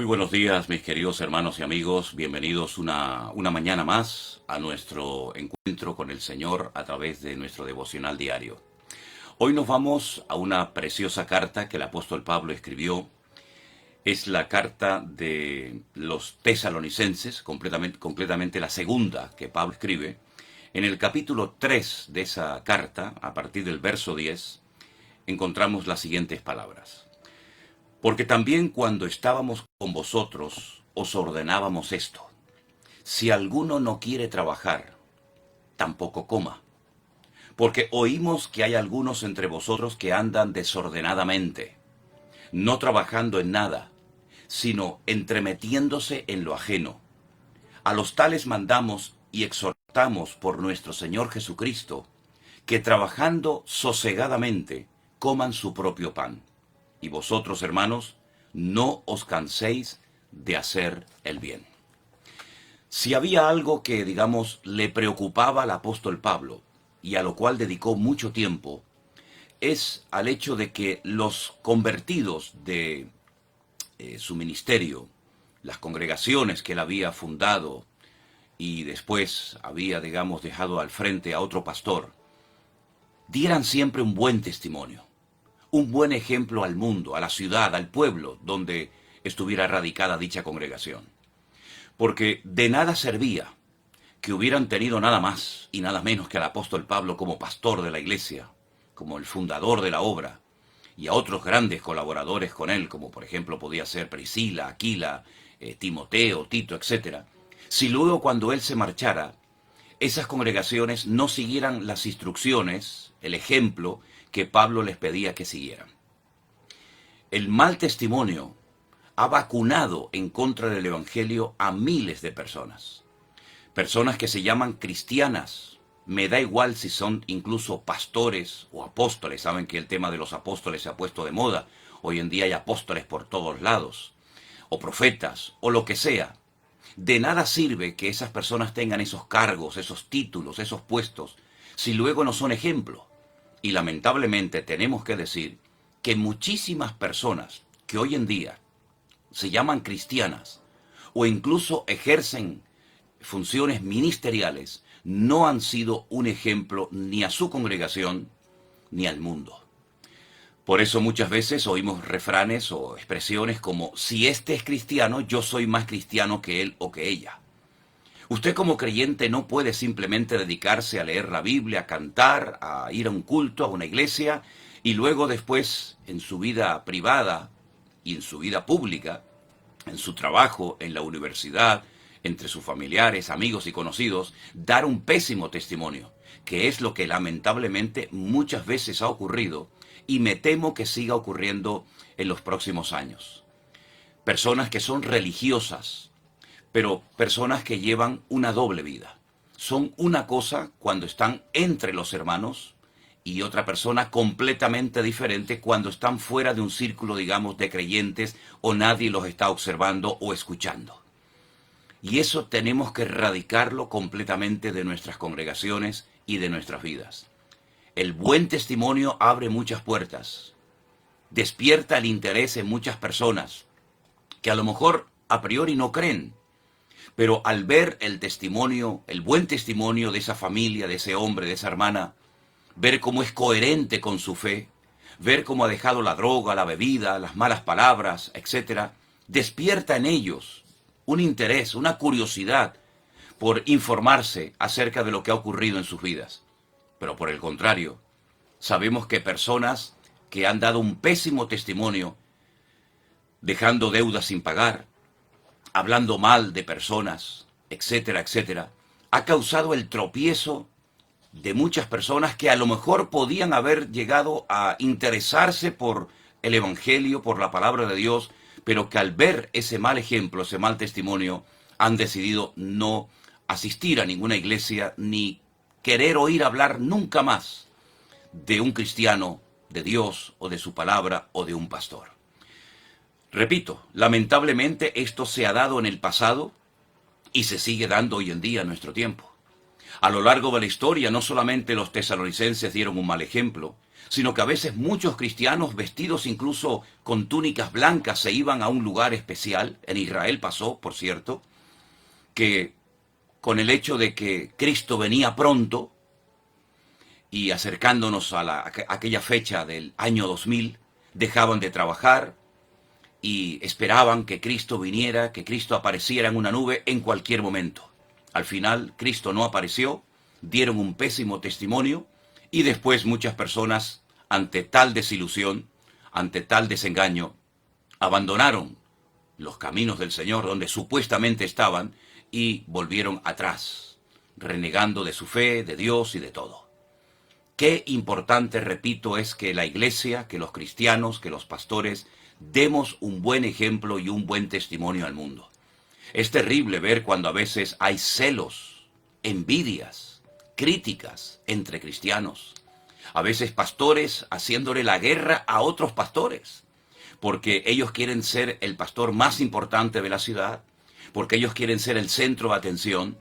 buenos días, mis queridos hermanos y amigos. Bienvenidos una mañana más a nuestro encuentro con el Señor a través de nuestro devocional diario. Hoy nos vamos a una preciosa carta que el apóstol Pablo escribió. Es la carta de los tesalonicenses, completamente la segunda que Pablo escribe. En el capítulo 3 de esa carta, a partir del verso 10, encontramos las siguientes palabras. Porque también cuando estábamos con vosotros, os ordenábamos esto. Si alguno no quiere trabajar, tampoco coma. Porque oímos que hay algunos entre vosotros que andan desordenadamente, no trabajando en nada, sino entremetiéndose en lo ajeno. A los tales mandamos y exhortamos por nuestro Señor Jesucristo, que trabajando sosegadamente coman su propio pan. Y vosotros, hermanos, no os canséis de hacer el bien. Si había algo que, le preocupaba al apóstol Pablo, y a lo cual dedicó mucho tiempo, es al hecho de que los convertidos de su ministerio, las congregaciones que él había fundado y después había, dejado al frente a otro pastor, dieran siempre un buen testimonio. Un buen ejemplo al mundo, a la ciudad, al pueblo donde estuviera radicada dicha congregación. Porque de nada servía que hubieran tenido nada más y nada menos que al apóstol Pablo como pastor de la iglesia, como el fundador de la obra, y a otros grandes colaboradores con él, como por ejemplo podía ser Priscila, Aquila, Timoteo, Tito, etc. Si luego cuando él se marchara, esas congregaciones no siguieran las instrucciones, el ejemplo que Pablo les pedía que siguieran. El mal testimonio ha vacunado en contra del Evangelio a miles de personas. Personas que se llaman cristianas. Me da igual si son incluso pastores o apóstoles. Saben que el tema de los apóstoles se ha puesto de moda. Hoy en día hay apóstoles por todos lados. O profetas, o lo que sea. De nada sirve que esas personas tengan esos cargos, esos títulos, esos puestos, si luego no son ejemplo. Y lamentablemente tenemos que decir que muchísimas personas que hoy en día se llaman cristianas o incluso ejercen funciones ministeriales no han sido un ejemplo ni a su congregación ni al mundo. Por eso muchas veces oímos refranes o expresiones como: si este es cristiano, yo soy más cristiano que él o que ella. Usted como creyente no puede simplemente dedicarse a leer la Biblia, a cantar, a ir a un culto, a una iglesia, y luego después, en su vida privada y en su vida pública, en su trabajo, en la universidad, entre sus familiares, amigos y conocidos, dar un pésimo testimonio, que es lo que lamentablemente muchas veces ha ocurrido y me temo que siga ocurriendo en los próximos años. Personas que son religiosas, pero personas que llevan una doble vida. Son una cosa cuando están entre los hermanos y otra persona completamente diferente cuando están fuera de un círculo, de creyentes o nadie los está observando o escuchando. Y eso tenemos que erradicarlo completamente de nuestras congregaciones y de nuestras vidas. El buen testimonio abre muchas puertas, despierta el interés en muchas personas que a lo mejor a priori no creen, pero al ver el testimonio, el buen testimonio de esa familia, de ese hombre, de esa hermana, ver cómo es coherente con su fe, ver cómo ha dejado la droga, la bebida, las malas palabras, etc., despierta en ellos un interés, una curiosidad por informarse acerca de lo que ha ocurrido en sus vidas. Pero por el contrario, sabemos que personas que han dado un pésimo testimonio, dejando deudas sin pagar, hablando mal de personas, etcétera, etcétera, ha causado el tropiezo de muchas personas que a lo mejor podían haber llegado a interesarse por el Evangelio, por la palabra de Dios, pero que al ver ese mal ejemplo, ese mal testimonio, han decidido no asistir a ninguna iglesia ni querer oír hablar nunca más de un cristiano, de Dios o de su palabra o de un pastor. Repito, lamentablemente esto se ha dado en el pasado y se sigue dando hoy en día en nuestro tiempo. A lo largo de la historia, no solamente los tesalonicenses dieron un mal ejemplo, sino que a veces muchos cristianos vestidos incluso con túnicas blancas se iban a un lugar especial. En Israel pasó, por cierto, que con el hecho de que Cristo venía pronto y acercándonos a aquella fecha del año 2000, dejaban de trabajar y esperaban que Cristo viniera, que Cristo apareciera en una nube en cualquier momento. Al final, Cristo no apareció, dieron un pésimo testimonio y después muchas personas, ante tal desilusión, ante tal desengaño, abandonaron los caminos del Señor donde supuestamente estaban y volvieron atrás, renegando de su fe, de Dios y de todo. Qué importante, repito, es que la iglesia, que los cristianos, que los pastores, demos un buen ejemplo y un buen testimonio al mundo. Es terrible ver cuando a veces hay celos, envidias, críticas entre cristianos. A veces pastores haciéndole la guerra a otros pastores, porque ellos quieren ser el pastor más importante de la ciudad, porque ellos quieren ser el centro de atención,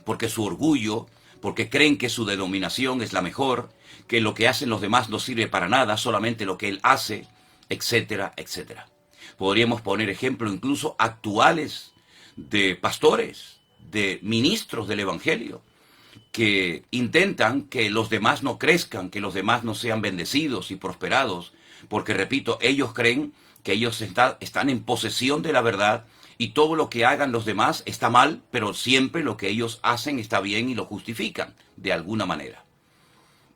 porque su orgullo, porque creen que su denominación es la mejor, que lo que hacen los demás no sirve para nada, solamente lo que él hace, etcétera, etcétera. Podríamos poner ejemplos incluso actuales de pastores, de ministros del Evangelio, que intentan que los demás no crezcan, que los demás no sean bendecidos y prosperados, porque, repito, ellos creen que ellos están en posesión de la verdad y todo lo que hagan los demás está mal, pero siempre lo que ellos hacen está bien y lo justifican de alguna manera.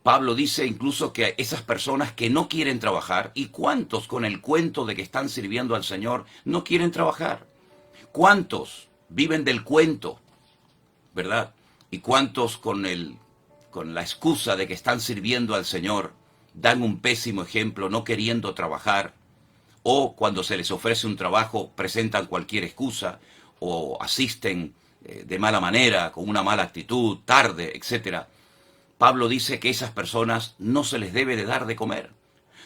Pablo dice incluso que esas personas que no quieren trabajar, ¿y cuántos con el cuento de que están sirviendo al Señor no quieren trabajar? ¿Cuántos viven del cuento, verdad? ¿Y cuántos con la excusa de que están sirviendo al Señor dan un pésimo ejemplo no queriendo trabajar? O cuando se les ofrece un trabajo presentan cualquier excusa o asisten de mala manera, con una mala actitud, tarde, etcétera. Pablo dice que esas personas no se les debe de dar de comer.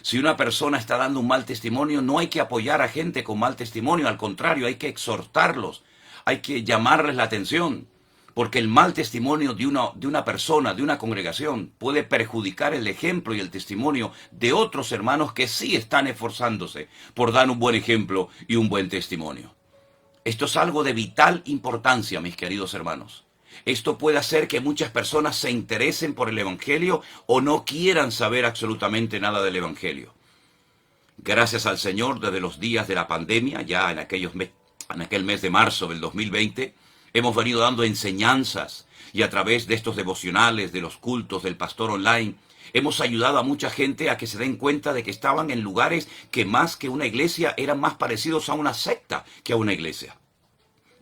Si una persona está dando un mal testimonio, no hay que apoyar a gente con mal testimonio, al contrario, hay que exhortarlos, hay que llamarles la atención, porque el mal testimonio de una persona, de una congregación, puede perjudicar el ejemplo y el testimonio de otros hermanos que sí están esforzándose por dar un buen ejemplo y un buen testimonio. Esto es algo de vital importancia, mis queridos hermanos. Esto puede hacer que muchas personas se interesen por el Evangelio o no quieran saber absolutamente nada del Evangelio. Gracias al Señor, desde los días de la pandemia, ya en aquel mes de marzo del 2020, hemos venido dando enseñanzas y a través de estos devocionales, de los cultos del pastor online, hemos ayudado a mucha gente a que se den cuenta de que estaban en lugares que más que una iglesia eran más parecidos a una secta que a una iglesia.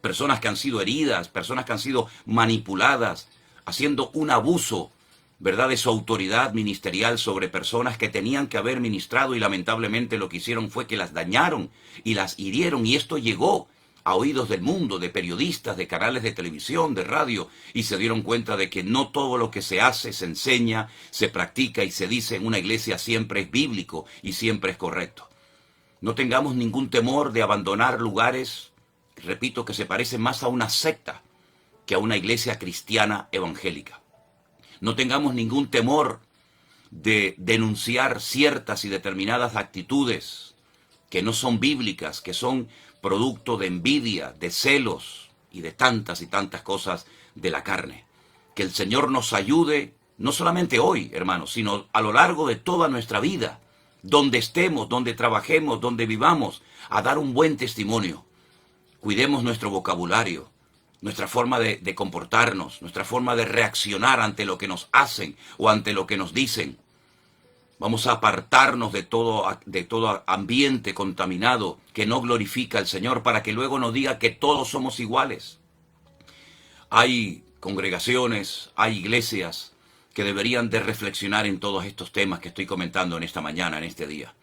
Personas que han sido heridas, personas que han sido manipuladas, haciendo un abuso, ¿verdad?, de su autoridad ministerial sobre personas que tenían que haber ministrado y lamentablemente lo que hicieron fue que las dañaron y las hirieron y esto llegó a oídos del mundo, de periodistas, de canales de televisión, de radio, y se dieron cuenta de que no todo lo que se hace, se enseña, se practica y se dice en una iglesia siempre es bíblico y siempre es correcto. No tengamos ningún temor de abandonar lugares, repito, que se parecen más a una secta que a una iglesia cristiana evangélica. No tengamos ningún temor de denunciar ciertas y determinadas actitudes que no son bíblicas, que son producto de envidia, de celos y de tantas y tantas cosas de la carne. Que el Señor nos ayude, no solamente hoy, hermanos, sino a lo largo de toda nuestra vida, donde estemos, donde trabajemos, donde vivamos, a dar un buen testimonio. Cuidemos nuestro vocabulario, nuestra forma de comportarnos, nuestra forma de reaccionar ante lo que nos hacen o ante lo que nos dicen. Vamos a apartarnos de todo ambiente contaminado que no glorifica al Señor para que luego nos diga que todos somos iguales. Hay congregaciones, hay iglesias que deberían de reflexionar en todos estos temas que estoy comentando en esta mañana, en este día.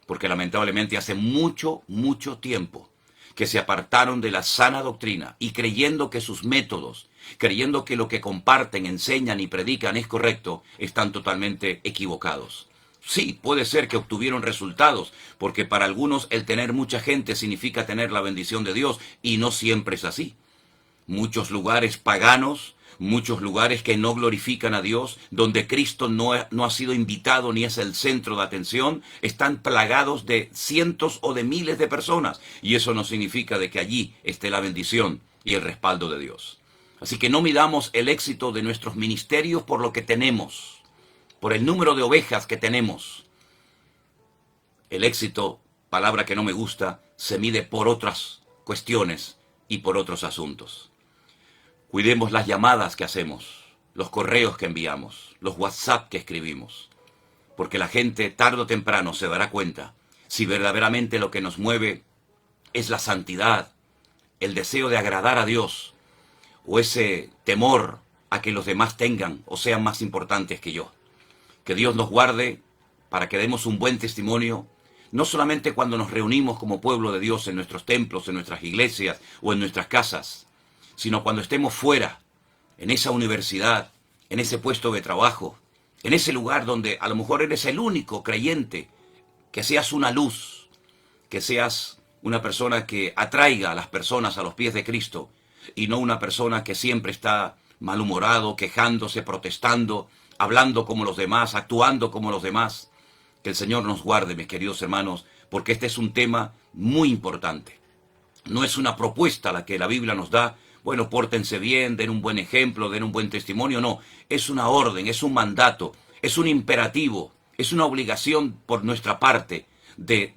Porque lamentablemente hace mucho, mucho tiempo que se apartaron de la sana doctrina y creyendo que sus métodos, creyendo que lo que comparten, enseñan y predican es correcto, están totalmente equivocados. Sí, puede ser que obtuvieron resultados, porque para algunos el tener mucha gente significa tener la bendición de Dios, y no siempre es así. Muchos lugares paganos, muchos lugares que no glorifican a Dios, donde Cristo no ha sido invitado ni es el centro de atención, están plagados de cientos o de miles de personas. Y eso no significa de que allí esté la bendición y el respaldo de Dios. Así que no midamos el éxito de nuestros ministerios por lo que tenemos, por el número de ovejas que tenemos. El éxito, palabra que no me gusta, se mide por otras cuestiones y por otros asuntos. Cuidemos las llamadas que hacemos, los correos que enviamos, los WhatsApp que escribimos, porque la gente tarde o temprano se dará cuenta si verdaderamente lo que nos mueve es la santidad, el deseo de agradar a Dios, o ese temor a que los demás tengan o sean más importantes que yo. Que Dios nos guarde para que demos un buen testimonio, no solamente cuando nos reunimos como pueblo de Dios en nuestros templos, en nuestras iglesias o en nuestras casas, sino cuando estemos fuera, en esa universidad, en ese puesto de trabajo, en ese lugar donde a lo mejor eres el único creyente, que seas una luz, que seas una persona que atraiga a las personas a los pies de Cristo, y no una persona que siempre está malhumorado, quejándose, protestando, hablando como los demás, actuando como los demás. Que el Señor nos guarde, mis queridos hermanos, porque este es un tema muy importante. No es una propuesta la que la Biblia nos da, bueno, pórtense bien, den un buen ejemplo, den un buen testimonio, no. Es una orden, es un mandato, es un imperativo, es una obligación por nuestra parte de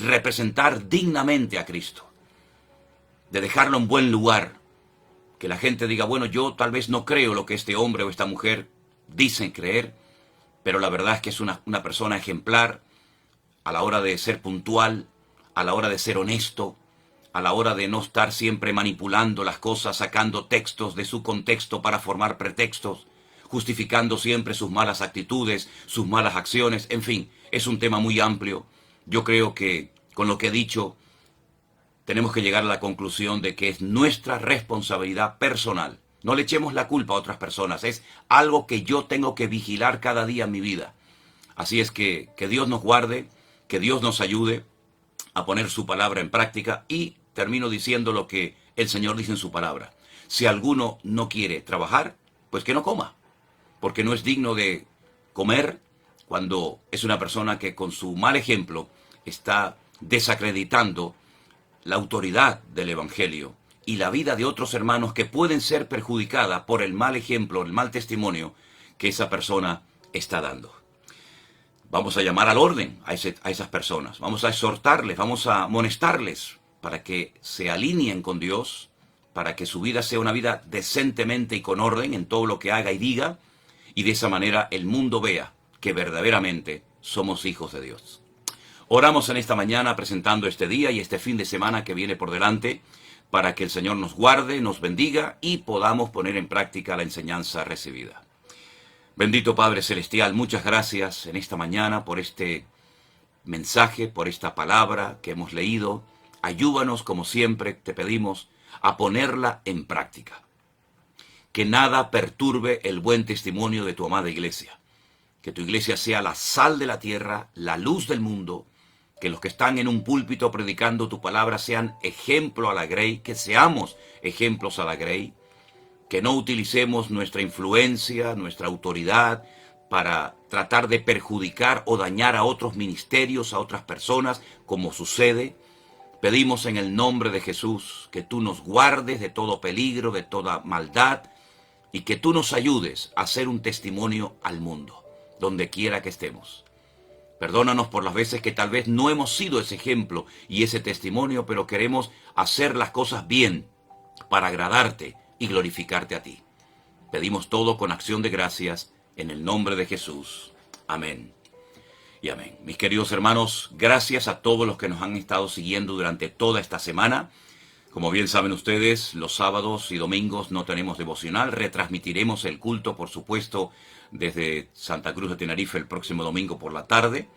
representar dignamente a Cristo, de dejarlo en buen lugar. Que la gente diga, bueno, yo tal vez no creo lo que este hombre o esta mujer dicen creer, pero la verdad es que es una persona ejemplar a la hora de ser puntual, a la hora de ser honesto, a la hora de no estar siempre manipulando las cosas, sacando textos de su contexto para formar pretextos, justificando siempre sus malas actitudes, sus malas acciones, en fin, es un tema muy amplio. Yo creo que con lo que he dicho, tenemos que llegar a la conclusión de que es nuestra responsabilidad personal. No le echemos la culpa a otras personas, es algo que yo tengo que vigilar cada día en mi vida. Así es que Dios nos guarde, que Dios nos ayude a poner su palabra en práctica y termino diciendo lo que el Señor dice en su palabra. Si alguno no quiere trabajar, pues que no coma, porque no es digno de comer cuando es una persona que con su mal ejemplo está desacreditando la autoridad del Evangelio y la vida de otros hermanos que pueden ser perjudicadas por el mal ejemplo, el mal testimonio que esa persona está dando. Vamos a llamar al orden a esas personas, vamos a exhortarles, vamos a amonestarles para que se alineen con Dios, para que su vida sea una vida decentemente y con orden en todo lo que haga y diga, y de esa manera el mundo vea que verdaderamente somos hijos de Dios. Oramos en esta mañana presentando este día y este fin de semana que viene por delante para que el Señor nos guarde, nos bendiga y podamos poner en práctica la enseñanza recibida. Bendito Padre Celestial, muchas gracias en esta mañana por este mensaje, por esta palabra que hemos leído. Ayúdanos, como siempre, te pedimos, a ponerla en práctica. Que nada perturbe el buen testimonio de tu amada iglesia. Que tu iglesia sea la sal de la tierra, la luz del mundo. Que los que están en un púlpito predicando tu palabra sean ejemplo a la grey, que seamos ejemplos a la grey, que no utilicemos nuestra influencia, nuestra autoridad para tratar de perjudicar o dañar a otros ministerios, a otras personas, como sucede. Pedimos en el nombre de Jesús que tú nos guardes de todo peligro, de toda maldad, y que tú nos ayudes a hacer un testimonio al mundo, donde quiera que estemos. Perdónanos por las veces que tal vez no hemos sido ese ejemplo y ese testimonio, pero queremos hacer las cosas bien para agradarte y glorificarte a ti. Pedimos todo con acción de gracias en el nombre de Jesús. Amén y amén. Mis queridos hermanos, gracias a todos los que nos han estado siguiendo durante toda esta semana. Como bien saben ustedes, los sábados y domingos no tenemos devocional. Retransmitiremos el culto, por supuesto, desde Santa Cruz de Tenerife el próximo domingo por la tarde.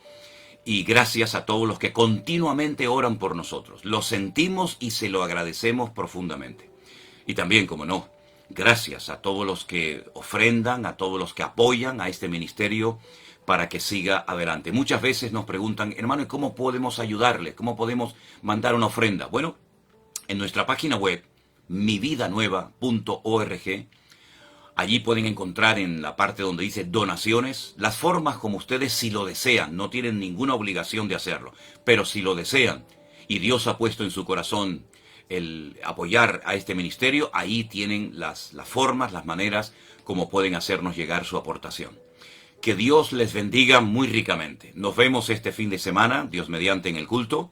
Y gracias a todos los que continuamente oran por nosotros. Lo sentimos y se lo agradecemos profundamente. Y también, como no, gracias a todos los que ofrendan, a todos los que apoyan a este ministerio para que siga adelante. Muchas veces nos preguntan, hermano, ¿y cómo podemos ayudarle? ¿Cómo podemos mandar una ofrenda? Bueno, en nuestra página web, mividanueva.org, Allí pueden encontrar en la parte donde dice donaciones, las formas como ustedes si lo desean, no tienen ninguna obligación de hacerlo, pero si lo desean y Dios ha puesto en su corazón el apoyar a este ministerio, ahí tienen las formas, las maneras como pueden hacernos llegar su aportación. Que Dios les bendiga muy ricamente. Nos vemos este fin de semana, Dios mediante, en el culto,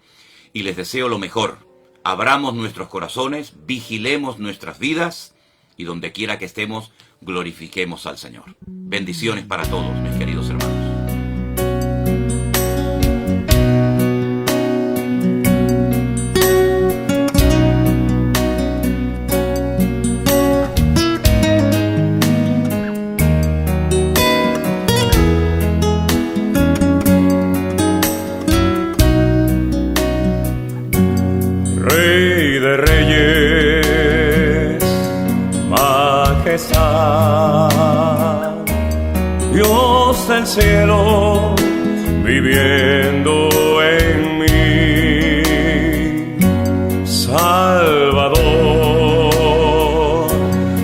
y les deseo lo mejor. Abramos nuestros corazones, vigilemos nuestras vidas, y donde quiera que estemos, glorifiquemos al Señor. Bendiciones para todos, mis queridos hermanos. Rey de reyes, majestad, Dios del cielo, viviendo en mí, Salvador,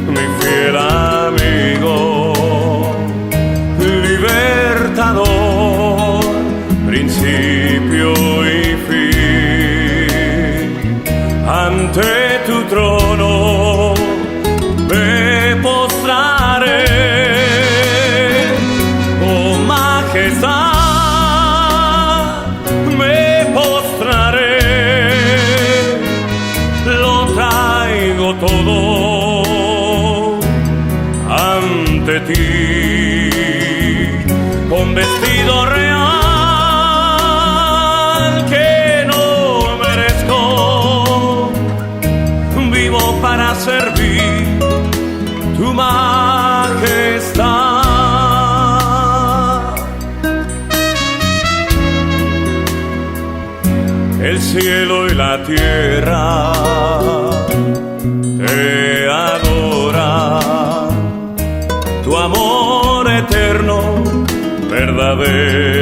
mi fiel amigo, libertador, principio y fin, ante tu trono me postraré, oh majestad, me postraré, lo traigo todo ante ti, con vestido real que no merezco, vivo para servir tu majestad. El cielo y la tierra te adoran, tu amor eterno, verdadero.